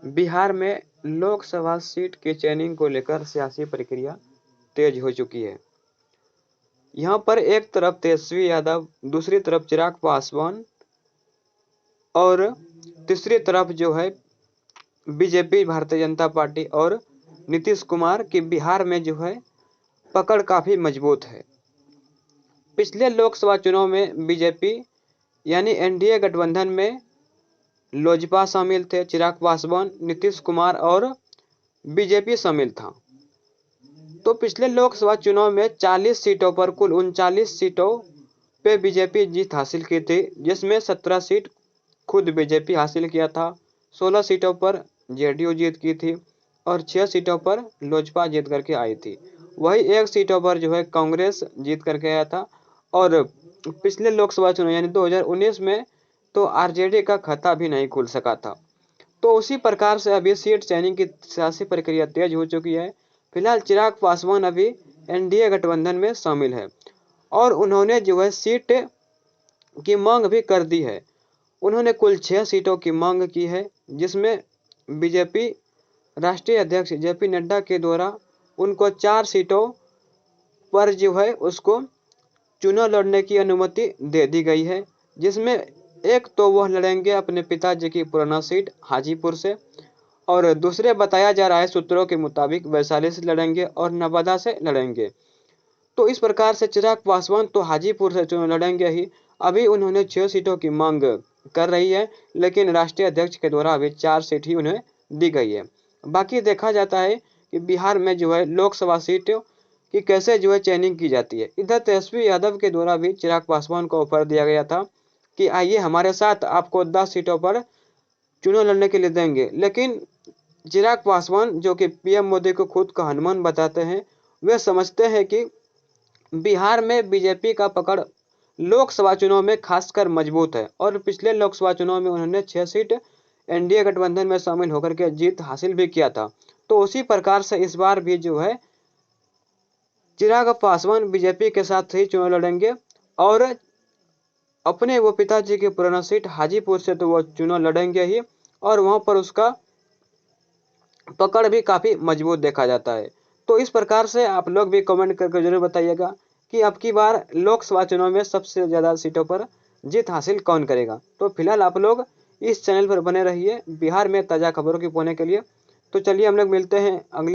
बिहार में लोकसभा सीट की चयनिंग को लेकर सियासी प्रक्रिया तेज हो चुकी है। यहाँ पर एक तरफ तेजस्वी यादव, दूसरी तरफ चिराग पासवान और तीसरी तरफ जो है बीजेपी भारतीय जनता पार्टी और नीतीश कुमार की बिहार में जो है पकड़ काफ़ी मजबूत है। पिछले लोकसभा चुनाव में बीजेपी यानी एनडीए गठबंधन में लोजपा शामिल थे, चिराग पासवान, नीतीश कुमार और बीजेपी शामिल था। तो पिछले लोकसभा चुनाव में 40 सीटों पर कुल 39 सीटों पे बीजेपी जीत हासिल की थी, जिसमें 17 सीट खुद बीजेपी हासिल किया था, 16 सीटों पर जेडीयू जीत की थी और 6 सीटों पर लोजपा जीत करके आई थी। वही 1 सीटों पर जो है कांग्रेस जीत करके आया था। और पिछले लोकसभा चुनाव यानी 2019 में तो आरजेडी का खाता भी नहीं खुल सका था। तो उसी प्रकार से अभी सीट चयनिंग की सियासी प्रक्रिया तेज हो चुकी है। फिलहाल चिराग पासवान अभी एनडीए गठबंधन में शामिल है और उन्होंने जो है सीट की मांग भी कर दी है। उन्होंने कुल 6 सीटों की मांग की है, जिसमें बीजेपी राष्ट्रीय अध्यक्ष जेपी नड्डा के द्वारा उनको 4 सीटों पर जो है उसको चुनाव लड़ने की अनुमति दे दी गई है, जिसमें एक तो वह लड़ेंगे अपने पिताजी की पुराना सीट हाजीपुर से और दूसरे बताया जा रहा है सूत्रों के मुताबिक वैशाली से लड़ेंगे और नवादा से लड़ेंगे। तो इस प्रकार से चिराग पासवान तो हाजीपुर से चुनाव लड़ेंगे ही। अभी उन्होंने 6 सीटों की मांग कर रही है, लेकिन राष्ट्रीय अध्यक्ष के द्वारा अभी 4 सीट ही उन्हें दी गई है। बाकी देखा जाता है कि बिहार में जो है लोकसभा सीटों कि कैसे जो है चयनिंग की जाती है। इधर तेजस्वी यादव के द्वारा भी चिराग पासवान को ऑफर दिया गया था कि आइए हमारे साथ, आपको 10 सीटों पर चुनाव लड़ने के लिए देंगे। लेकिन चिराग पासवान जो कि पीएम मोदी को खुद का हनुमान बताते हैं, वे समझते हैं कि बिहार में बीजेपी का पकड़ लोकसभा चुनाव में खासकर मजबूत है और पिछले लोकसभा चुनाव में उन्होंने 6 सीट एनडीए गठबंधन में शामिल होकर के जीत हासिल भी किया था। तो उसी प्रकार से इस बार भी जो है चिराग पासवान बीजेपी के साथ ही चुनाव लड़ेंगे और अपने वो पिताजी की पुराना सीट हाजीपुर से तो वो चुनाव लड़ेंगे ही और वहां पर उसका पकड़ भी काफ़ी मजबूत देखा जाता है। तो इस प्रकार से आप लोग भी कमेंट करके जरूर बताइएगा कि अब की बार लोकसभा चुनाव में सबसे ज़्यादा सीटों पर जीत हासिल कौन करेगा। तो फिलहाल आप लोग इस चैनल पर बने रहिए बिहार में ताज़ा खबरों की पाने के लिए। तो चलिए हम लोग मिलते हैं अगले